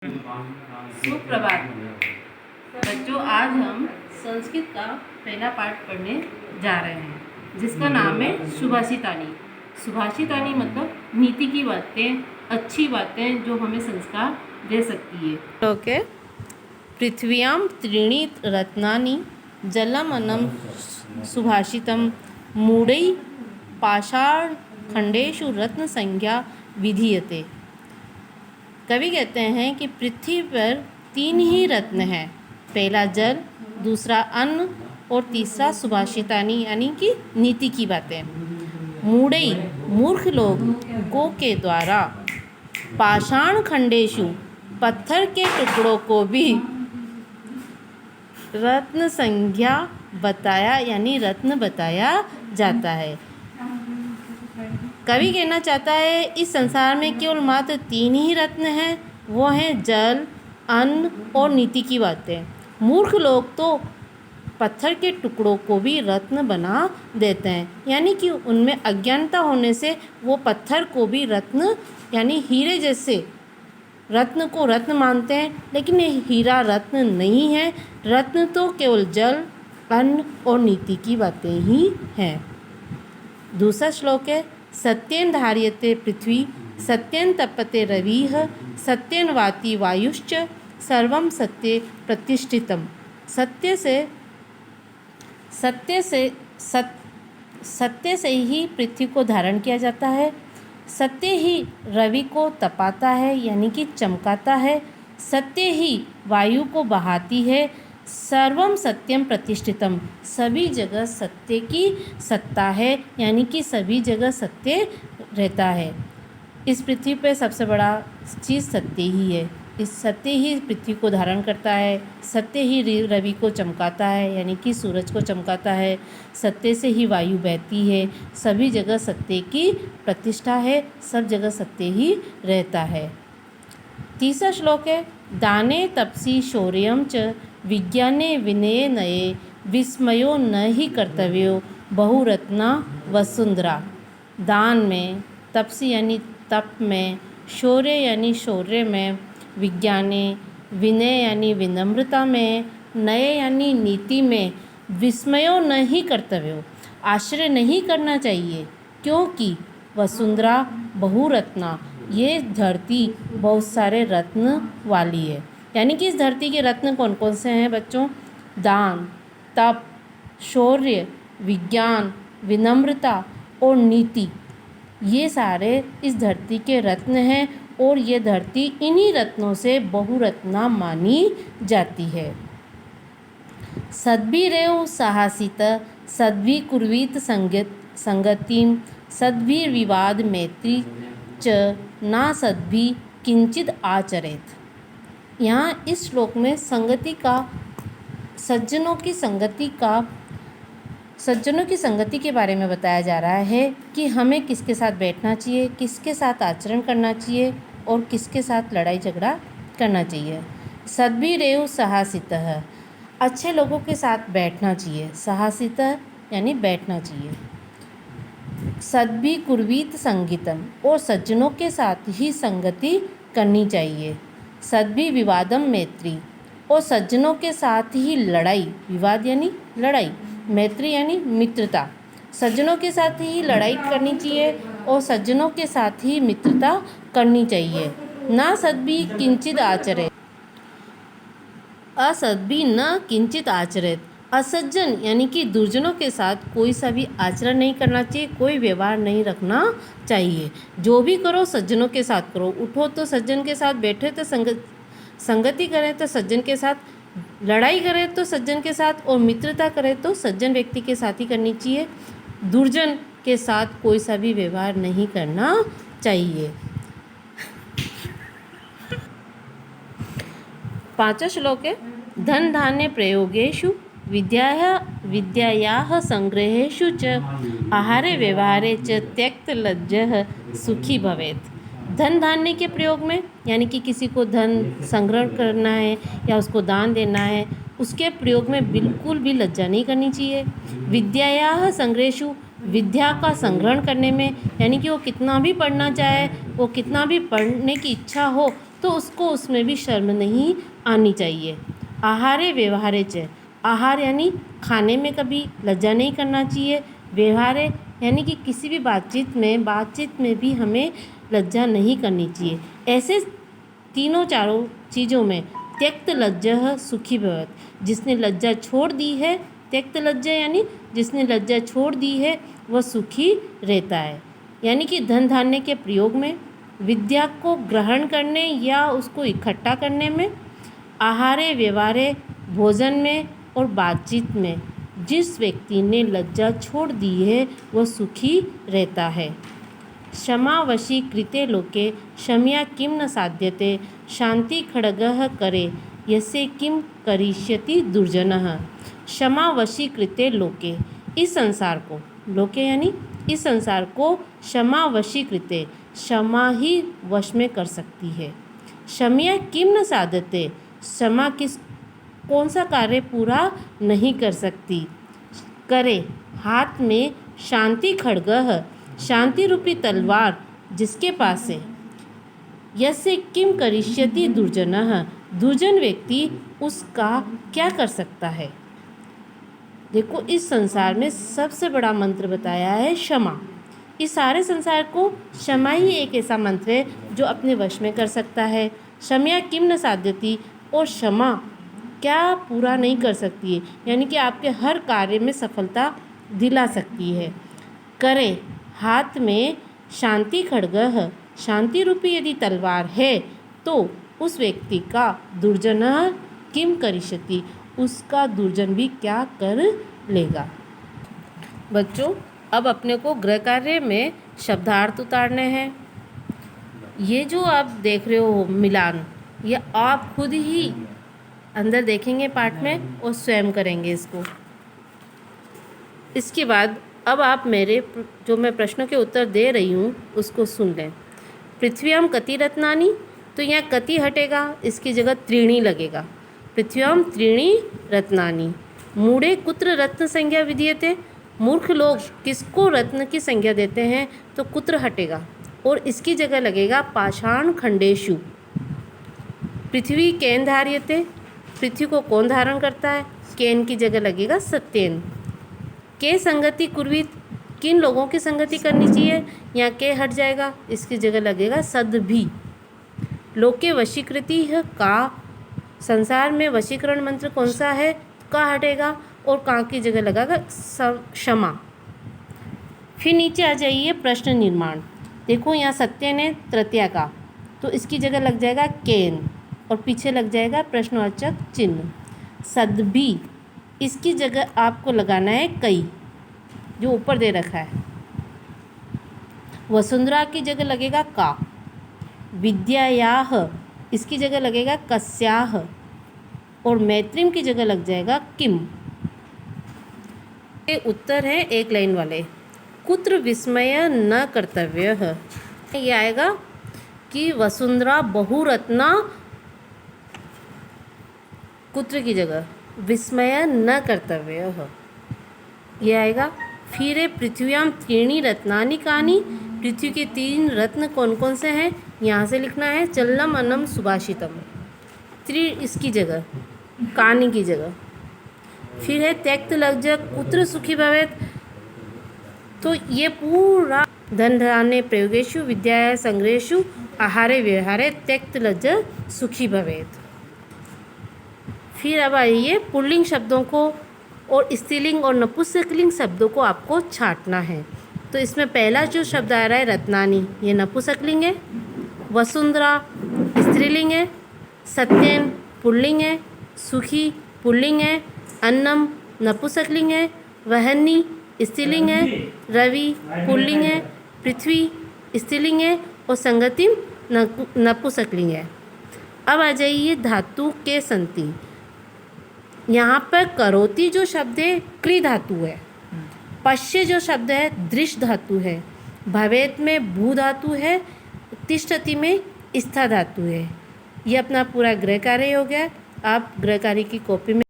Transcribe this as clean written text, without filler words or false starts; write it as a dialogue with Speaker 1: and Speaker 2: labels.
Speaker 1: सुप्रभात बच्चों। आज हम संस्कृत का पहला पाठ पढ़ने जा रहे हैं जिसका नाम है सुभाषितानी। सुभाषितानी मतलब नीति की बातें, अच्छी बातें जो हमें संस्कार दे सकती है। ओके। पृथ्व्यां त्रीणि रत्नानि जलमन्नं सुभाषितं मूढै पाषाणखण्डेषु रत्न संज्ञा विधीयते। कवि कहते हैं कि पृथ्वी पर 3 ही रत्न हैं, पहला जल, दूसरा अन्न और तीसरा सुभाषितानी यानी कि नीति की बातें। मूढ़ई मूर्ख लोगों के द्वारा पाषाण खंडेशु पत्थर के टुकड़ों को भी रत्न संज्ञा बताया यानी रत्न बताया जाता है। कवि कहना चाहता है इस संसार में केवल मात्र 3 ही रत्न हैं, वो हैं जल, अन्न और नीति की बातें। मूर्ख लोग तो पत्थर के टुकड़ों को भी रत्न बना देते हैं, यानी कि उनमें अज्ञानता होने से वो पत्थर को भी रत्न यानी हीरे जैसे रत्न को रत्न मानते हैं, लेकिन ये हीरा रत्न नहीं है। रत्न तो केवल जल, अन्न और नीति की बातें ही हैं। दूसरा श्लोक है सत्येन धार्यते पृथ्वी सत्येन तपते रविः सत्येन वाति वायुश्च सर्वं सत्ये प्रतिष्ठितम्। सत्य से ही पृथ्वी को धारण किया जाता है। सत्य ही रवि को तपाता है यानी कि चमकाता है। सत्य ही वायु को बहाती है। सर्वम सत्यम प्रतिष्ठितम, सभी जगह सत्य की सत्ता है यानी कि सभी जगह सत्य रहता है। इस पृथ्वी पर सबसे बड़ा चीज़ सत्य ही है। इस सत्य ही पृथ्वी को धारण करता है। सत्य ही रवि को चमकाता है यानी कि सूरज को चमकाता है। सत्य से ही वायु बहती है। सभी जगह सत्य की प्रतिष्ठा है, सब जगह सत्य ही रहता है। तीसरा श्लोक है दाने तपसी शौर्यं च विज्ञाने विनये नये विस्मयो न ही कर्तव्यो बहुरत्ना वसुंधरा। दान में, तपसी यानी तप में, शौर्य यानी शौर्य में, विज्ञाने विनय यानी विनम्रता में, नये यानी नीति में, विस्मयो न ही कर्तव्यो आश्चर्य नहीं करना चाहिए, क्योंकि वसुंधरा बहुरत्ना ये धरती बहुत सारे रत्न वाली है। यानी कि इस धरती के रत्न कौन कौन से हैं बच्चों? दान, तप, शौर्य, विज्ञान, विनम्रता और नीति, ये सारे इस धरती के रत्न हैं और ये धरती इन्हीं रत्नों से बहुरत्ना मानी जाती है। सद्भिरेव साहसित सद्भि कुर्वीत संगतिम सद्भिर्विवाद मैत्री च ना सद्भि किंचित आचरेत। यहाँ इस श्लोक में संगति का सज्जनों की संगति के बारे में बताया जा रहा है कि हमें किसके साथ बैठना चाहिए, किसके साथ आचरण करना चाहिए और किसके साथ लड़ाई झगड़ा करना चाहिए। सद्भिरेव साहसितः, अच्छे लोगों के साथ बैठना चाहिए। साहसितः यानी बैठना चाहिए। सद्भि कुर्वीत संगीतम, और सज्जनों के साथ ही संगति करनी चाहिए। सद्भि विवादम मैत्री, और सज्जनों के साथ ही लड़ाई, विवाद यानी लड़ाई, मैत्री यानी मित्रता। सज्जनों के साथ ही लड़ाई करनी चाहिए और सज्जनों के साथ ही मित्रता करनी चाहिए। ना सद्भि किंचित आचरेत, असद्भि न किंचित आचरेत, असज्जन यानी कि दुर्जनों के साथ कोई सा भी आचरण नहीं करना चाहिए, कोई व्यवहार नहीं रखना चाहिए। जो भी करो सज्जनों के साथ करो। उठो तो सज्जन के साथ, बैठे तो संगति करें तो सज्जन के साथ, लड़ाई करें तो सज्जन के साथ और मित्रता करें तो सज्जन व्यक्ति के साथ ही करनी चाहिए। दुर्जन के साथ कोई सा भी व्यवहार नहीं करना चाहिए। 5वां श्लोक है धन धान्य प्रयोगेषु विद्यायाः संग्रहेषु च आहारे व्यवहारे च त्यक्त लज्जः सुखी भवेत्। धन धान्य के प्रयोग में यानी कि किसी को धन संग्रह करना है या उसको दान देना है, उसके प्रयोग में बिल्कुल भी लज्जा नहीं करनी चाहिए। विद्यायाः संग्रहेषु, विद्या का संग्रहण करने में यानी कि वो कितना भी पढ़ना चाहे, वो कितना भी पढ़ने की इच्छा हो, तो उसको उसमें भी शर्म नहीं आनी चाहिए। आहारे व्यवहारे च, आहार यानी खाने में कभी लज्जा नहीं करना चाहिए। व्यवहारे यानी कि किसी भी बातचीत में भी हमें लज्जा नहीं करनी चाहिए। ऐसे तीनों चारों चीज़ों में त्यक्त लज्जा सुखी भवत, जिसने लज्जा छोड़ दी है, त्यक्त लज्जा यानी जिसने लज्जा छोड़ दी है वह सुखी रहता है। यानी कि धन धान्य के प्रयोग में, विद्या को ग्रहण करने या उसको इकट्ठा करने में, आहारे व्यवहारे भोजन में और बातचीत में जिस व्यक्ति ने लज्जा छोड़ दी है वह सुखी रहता है। क्षमा वशी कृते लोके क्षम्या किम न साध्यते शांति खड्गः करे यसे किम करिष्यति दुर्जनः। क्षमा वशी कृते लोके, इस संसार को, लोके यानी इस संसार को क्षमा वशी कृते, क्षमा ही वश में कर सकती है। क्षम्या किम न साध्यते, क्षमा कौन सा कार्य पूरा नहीं कर सकती। करे, हाथ में शांति खड्गः, शांति रूपी तलवार जिसके पास है। यस्य किम करिष्यति दुर्जनः, दुर्जन व्यक्ति उसका क्या कर सकता है। देखो, इस संसार में सबसे बड़ा मंत्र बताया है क्षमा। इस सारे संसार को क्षमा ही एक ऐसा मंत्र है जो अपने वश में कर सकता है। क्षम्या किम न साध्यति, और क्षमा क्या पूरा नहीं कर सकती है, यानी कि आपके हर कार्य में सफलता दिला सकती है। करे, हाथ में शांति खड्गः, शांति रूपी यदि तलवार है तो उस व्यक्ति का दुर्जनः किम करिष्यति, उसका दुर्जन भी क्या कर लेगा। बच्चों, अब अपने को गृह कार्य में शब्दार्थ उतारने हैं। ये जो आप देख रहे हो मिलान, ये आप खुद ही अंदर देखेंगे पाठ में और स्वयं करेंगे इसको। इसके बाद अब आप मेरे जो मैं प्रश्नों के उत्तर दे रही हूँ उसको सुन लें। पृथ्व्याम कति रत्नानि, तो यहाँ कति हटेगा, इसकी जगह त्रीणि लगेगा। पृथ्व्याम त्रीणि रत्नानि। मूढ़े कुत्र रत्न संज्ञा विधीयते, मूर्ख लोग किसको रत्न की संज्ञा देते हैं, तो कुत्र हटेगा और इसकी जगह लगेगा पाषाण खंडेषु। पृथ्वी केन धार्यते, पृथ्वी को कौन धारण करता है, केन की जगह लगेगा सत्येन। के संगति कुर्वीत, किन लोगों की संगति करनी चाहिए, यहाँ के हट जाएगा, इसकी जगह लगेगा सद भी। लोके वशीकृति है का, संसार में वशीकरण मंत्र कौन सा है, का हटेगा और का की जगह लगेगा क्षमा। फिर नीचे आ जाइए प्रश्न निर्माण। देखो यहाँ सत्य ने तृतीया का, तो इसकी जगह लग जाएगा केन और पीछे लग जाएगा प्रश्नवाचक चिन्ह। सदभी, इसकी जगह आपको लगाना है कई, जो ऊपर दे रखा है। वसुंधरा की जगह लगेगा का। विद्यायाह, इसकी जगह लगेगा कस्याह और मैत्रीम की जगह लग जाएगा किम। ये उत्तर है एक लाइन वाले। कुत्र विस्मय न कर्तव्य, ये आएगा कि वसुंधरा बहुरत्ना, कुत्र की जगह विस्मय न कर्तव्य, ये आएगा। फिर है पृथ्व्याम त्रीणि रत्नानि कानि, पृथ्वी के 3 रत्न कौन कौन से हैं, यहाँ से लिखना है चलनम अन्नम सुभाषितम, त्रि इसकी जगह, कानि की जगह। फिर है त्यक्त लज्जा कुत्र सुखी भवेत, तो ये पूरा धन धान्य प्रयोगेषु विद्याया संग्रहेषु आहारे व्यवहारे त्यक्त लज्जा सुखी भवेत। फिर अब आइए पुल्लिंग शब्दों को और स्त्रीलिंग और नपुंसकलिंग शब्दों को आपको छांटना है। तो इसमें पहला जो शब्द आ रहा है रत्नानि, ये नपुंसकलिंग है। वसुंधरा स्त्रीलिंग है। सत्येन पुल्लिंग है। सुखी पुल्लिंग है। अन्नम नपुंसकलिंग है। वहन्नी स्त्रीलिंग है। रवि पुल्लिंग है। पृथ्वी स्त्रीलिंग है और संगतिम नपुंसकलिंग है। अब आ जाइए धातु के संति। यहाँ पर करोति जो शब्द है क्री धातु है। पश्य जो शब्द है दृश धातु है। भवेत में भू धातु है। तिष्ठति में स्था धातु है। ये अपना पूरा गृह कार्य हो गया। आप गृह कार्य की कॉपी में